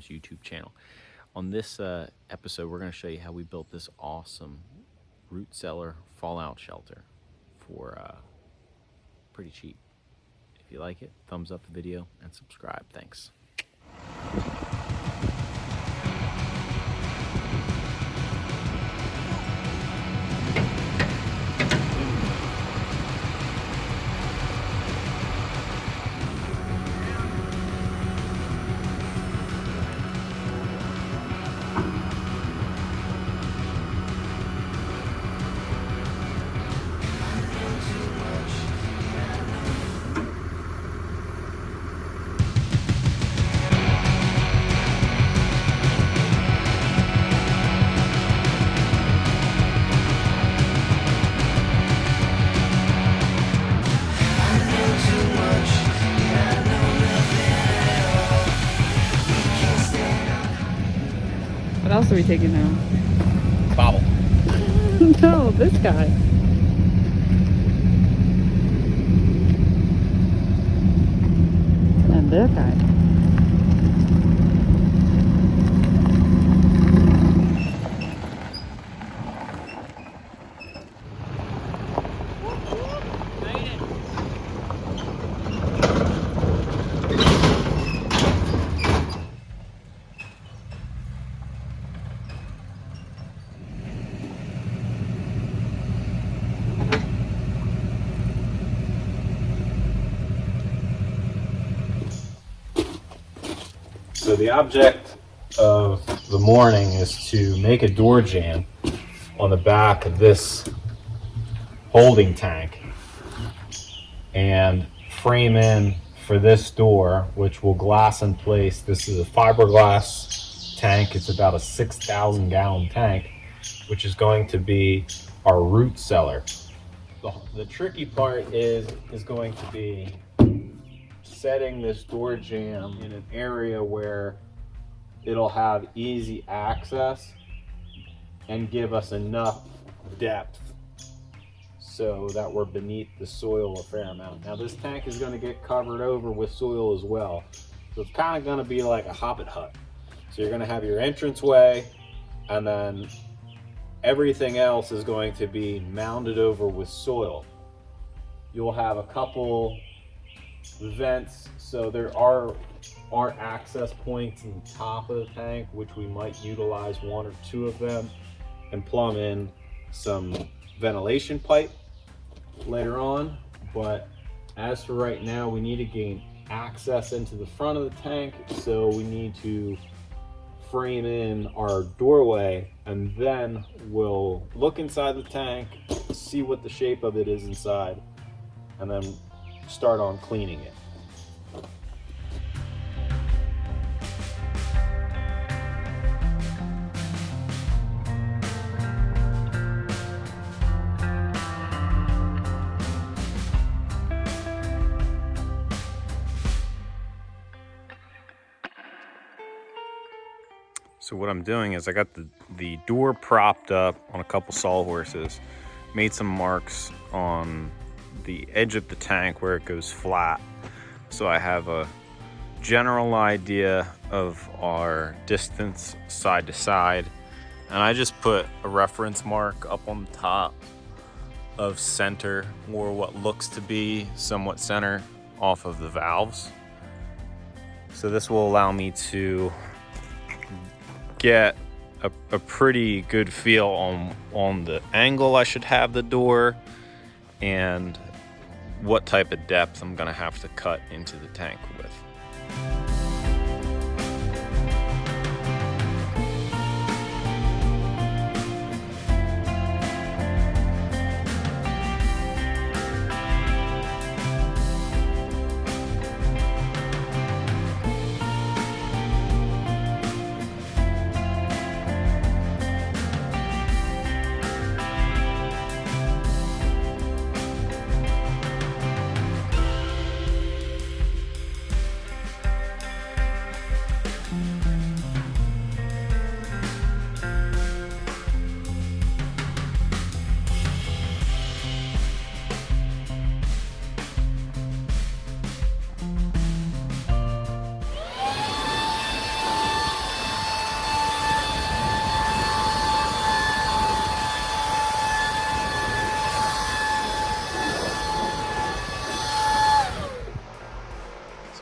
Farmers YouTube channel. On this episode, we're going to show you how we built this awesome root cellar fallout shelter for pretty cheap. If you like it, thumbs up the video and subscribe. Thanks. What else are we taking now? Bobble. No, this guy. And this guy. So the object of the morning is to make a door jamb on the back of this holding tank and frame in for this door, which will glass in place. This is a fiberglass tank. It's about a 6,000 gallon tank, which is going to be our root cellar. The tricky part is going to be setting this door jamb in an area where it'll have easy access and give us enough depth so that we're beneath the soil a fair amount. Now this tank is going to get covered over with soil as well, so it's kind of going to be like a hobbit hut. So you're going to have your entranceway, and then everything else is going to be mounded over with soil. You'll have a couple vents, so there are access points in the top of the tank, which we might utilize one or two of them and plumb in some ventilation pipe later on. But as for right now, we need to gain access into the front of the tank, so we need to frame in our doorway, and then we'll look inside the tank, see what the shape of it is inside, and then start on cleaning it. So what I'm doing is I got the door propped up on a couple sawhorses, made some marks on the edge of the tank where it goes flat, so I have a general idea of our distance side to side, and I just put a reference mark up on the top of center, or what looks to be somewhat center, off of the valves. So this will allow me to get a pretty good feel on the angle I should have the door and what type of depth I'm gonna have to cut into the tank with.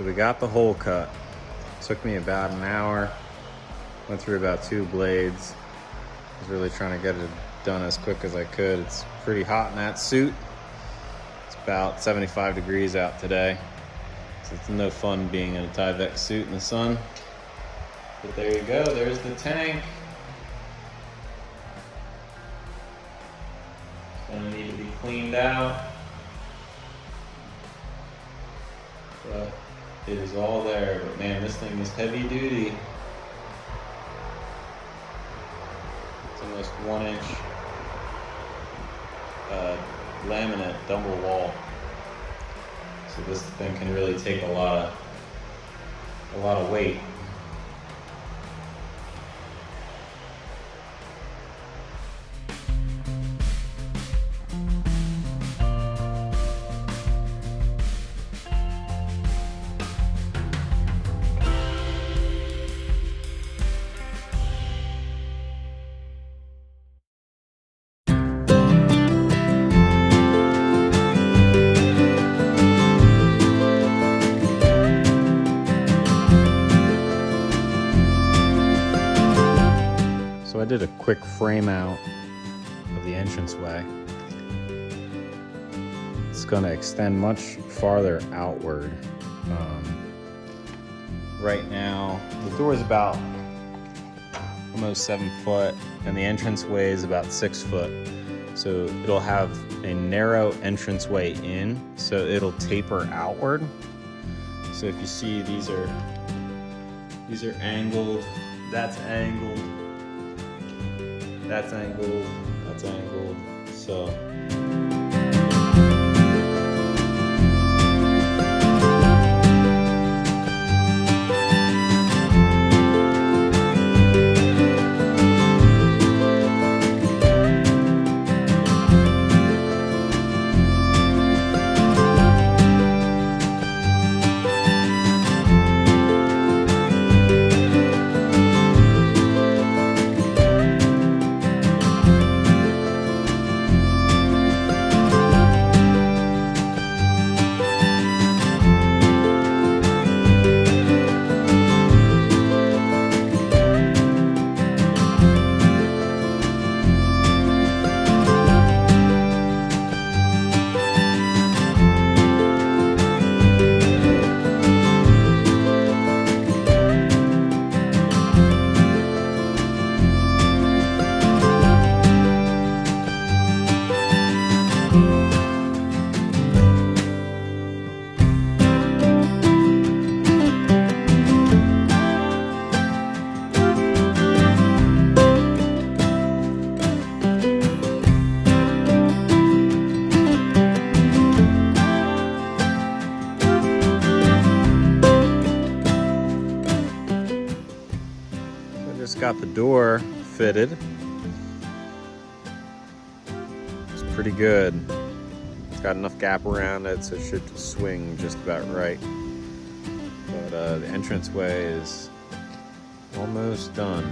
So we got the hole cut. Took me about an hour. Went through about 2 blades. I was really trying to get it done as quick as I could. It's pretty hot in that suit. It's about 75 degrees out today. So it's no fun being in a Tyvek suit in the sun. But there you go, there's the tank. It's gonna need to be cleaned out. But it is all there. But man, this thing is heavy duty. It's almost 1-inch laminate double wall. So this thing can really take a lot of weight. So I did a quick frame out of the entranceway. It's going to extend much farther outward. Right now, the door is about almost 7 foot, and the entranceway is about 6 foot. So it'll have a narrow entranceway in, so it'll taper outward. So if you see, these are angled. That's angled. That's angled, that's angled, so. Got the door fitted. It's pretty good. It's got enough gap around it, so it should swing just about right. But the entranceway is almost done.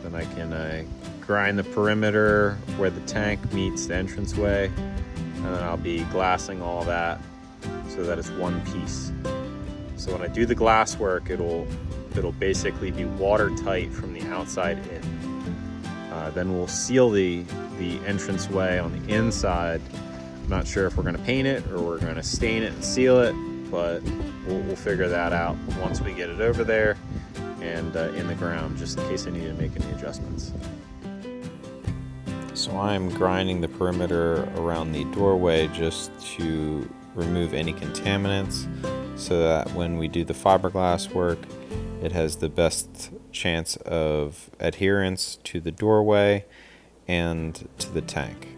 Then I can grind the perimeter where the tank meets the entranceway, and then I'll be glassing all that so that it's one piece. So when I do the glass work, it'll basically be watertight from the outside in. Then we'll seal the entranceway on the inside. I'm not sure if we're going to paint it or we're going to stain it and seal it, but we'll figure that out once we get it over there and in the ground, just in case I need to make any adjustments. So I'm grinding the perimeter around the doorway just to remove any contaminants so that when we do the fiberglass work, it has the best chance of adherence to the doorway and to the tank.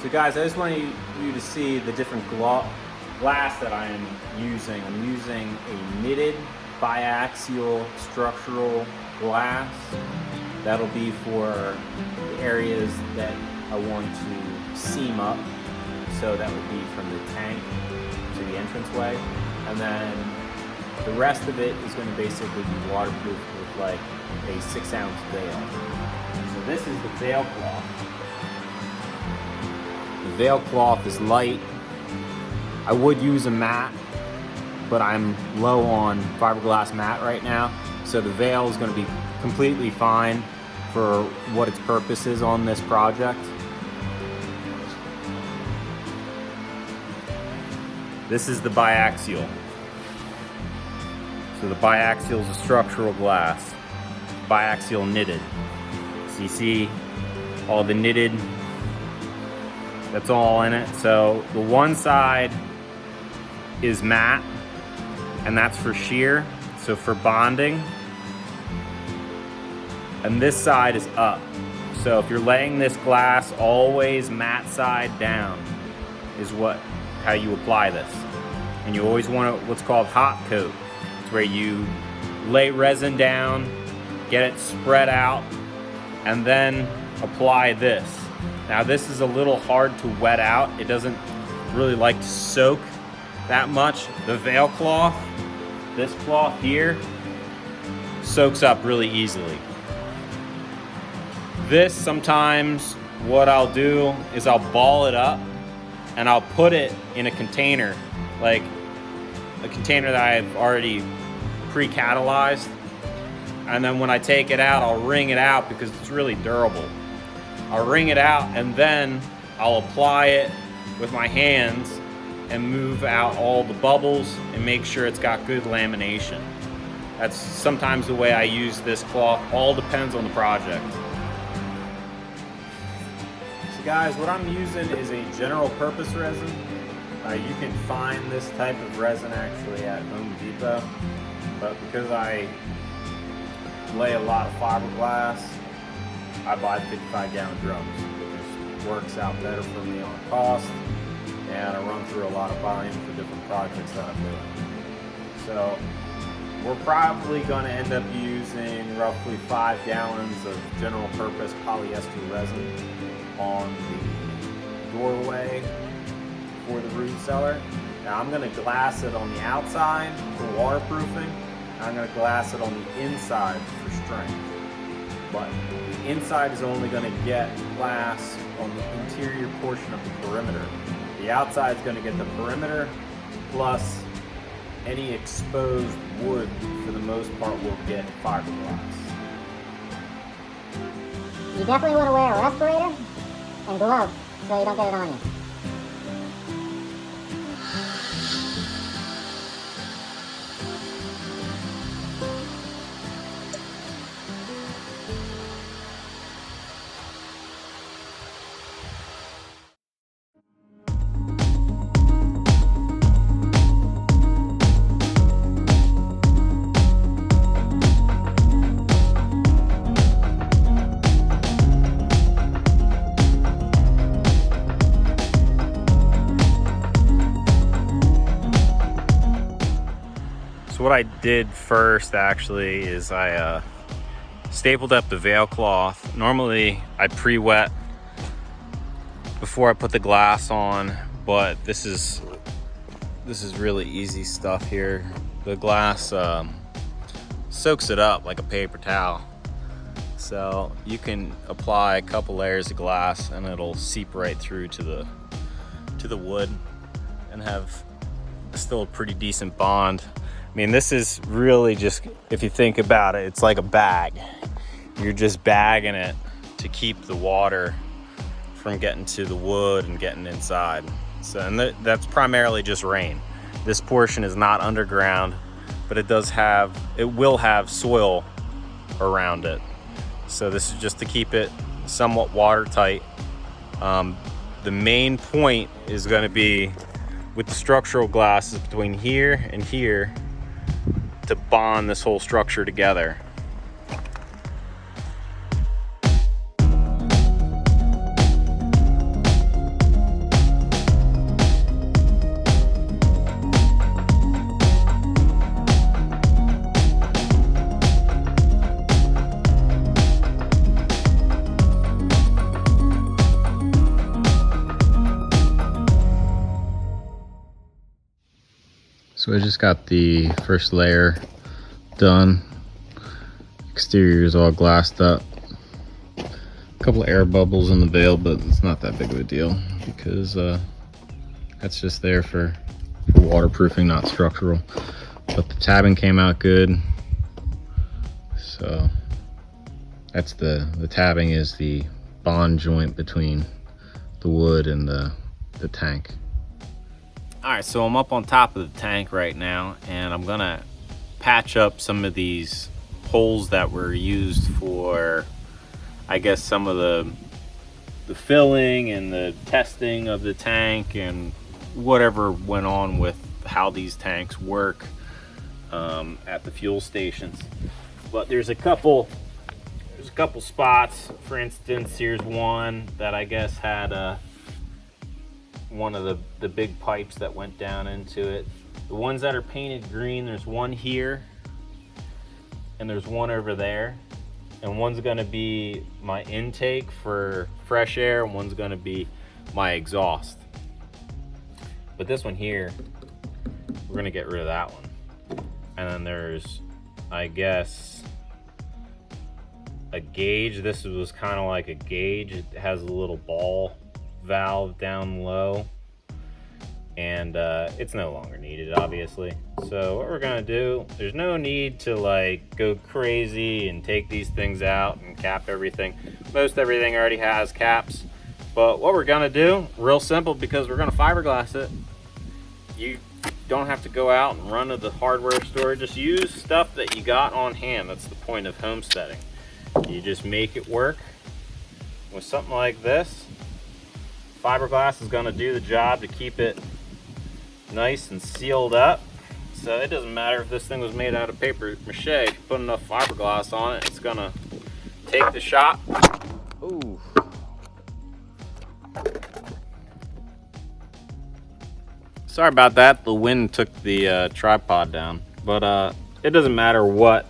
So guys, I just want you to see the different glass that I am using. I'm using a knitted biaxial structural glass. That'll be for the areas that I want to seam up. So that would be from the tank to the entranceway. And then the rest of it is going to basically be waterproof with like a 6-ounce veil. So This is the veil cloth. The veil cloth is light. I would use a mat, but I'm low on fiberglass mat right now. So the veil is going to be completely fine for what its purpose is on this project. This is the biaxial. So the biaxial is a structural glass, biaxial knitted. So you see all the knitted, that's all in it. So the one side is matte, and that's for shear, so for bonding. And this side is up. So if you're laying this glass, always matte side down is how you apply this. And you always want what's called hot coat. It's where you lay resin down, get it spread out, and then apply this. Now this is a little hard to wet out. It doesn't really like to soak that much. The veil cloth, this cloth here, soaks up really easily. This, sometimes what I'll do is I'll ball it up and I'll put it in a container, like a container that I've already pre-catalyzed. And then when I take it out, I'll wring it out because it's really durable. I'll wring it out and then I'll apply it with my hands and move out all the bubbles and make sure it's got good lamination. That's sometimes the way I use this cloth. All depends on the project. So guys, what I'm using is a general purpose resin. You can find this type of resin actually at Home Depot, but because I lay a lot of fiberglass, I buy 55-gallon drums. It just works out better for me on cost, and I run through a lot of volume for different projects that I'm doing. So we're probably going to end up using roughly 5 gallons of general purpose polyester resin on the doorway for the root cellar. Now I'm going to glass it on the outside for waterproofing. I'm going to glass it on the inside for strength. But the inside is only going to get glass on the interior portion of the perimeter. The outside is going to get the perimeter plus any exposed wood. For the most part will get fiberglass. You definitely want to wear a respirator and gloves so you don't get it on you. So what I did first actually is I stapled up the veil cloth. Normally I pre-wet before I put the glass on, but this is really easy stuff here. The glass soaks it up like a paper towel. So you can apply a couple layers of glass and it'll seep right through to the wood and have still a pretty decent bond. I mean, this is really just, if you think about it, it's like a bag. You're just bagging it to keep the water from getting to the wood and getting inside. So, and that's primarily just rain. This portion is not underground, but it will have soil around it. So this is just to keep it somewhat watertight. The main point is going to be with the structural glasses between here and here to bond this whole structure together. So I just got the first layer done. Exterior is all glassed up. couple of air bubbles in the bail, but it's not that big of a deal because that's just there for waterproofing, not structural. But the tabbing came out good. So that's the tabbing is the bond joint between the wood and the tank. All right, so I'm up on top of the tank right now, and I'm gonna patch up some of these holes that were used for, I guess, some of the filling and the testing of the tank and whatever went on with how these tanks work at the fuel stations. But there's a couple spots. For instance, here's one that I guess had one of the big pipes that went down into it. The ones that are painted green, there's one here and there's one over there, and one's going to be my intake for fresh air and one's going to be my exhaust. But this one here, we're going to get rid of that one. And then there's, I guess, a gauge. This was kind of like a gauge. It has a little ball valve down low, and it's no longer needed, obviously. So what we're gonna do, there's no need to like go crazy and take these things out and cap everything. Most everything already has caps. But what we're gonna do, real simple, because we're gonna fiberglass it, you don't have to go out and run to the hardware store. Just use stuff that you got on hand. That's the point of homesteading. You just make it work with something like this. Fiberglass is going to do the job to keep it nice and sealed up. So it doesn't matter if this thing was made out of paper mache. If you put enough fiberglass on it, it's going to take the shot. Ooh. Sorry about that. The wind took the tripod down. But it doesn't matter what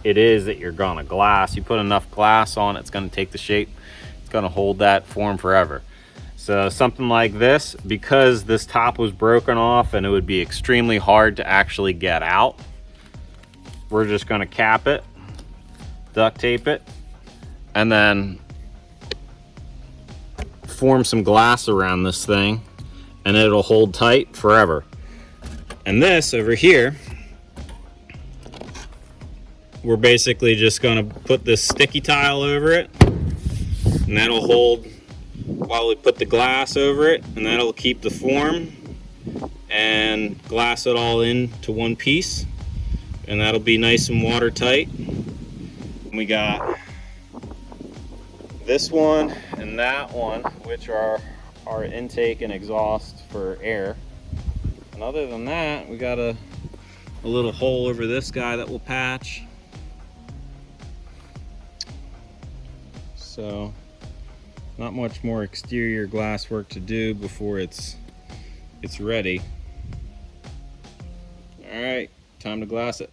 it is that you're going to glass. You put enough glass on it, it's going to take the shape. It's going to hold that form forever. So something like this, because this top was broken off and it would be extremely hard to actually get out, we're just going to cap it, duct tape it, and then form some glass around this thing, and it'll hold tight forever. And this over here, we're basically just going to put this sticky tile over it, and that'll hold while we put the glass over it, and that'll keep the form and glass it all into one piece, and that'll be nice and watertight. We got this one and that one, which are our intake and exhaust for air. And other than that, we got a little hole over this guy that we'll patch. So not much more exterior glass work to do before it's ready. All right, time to glass it.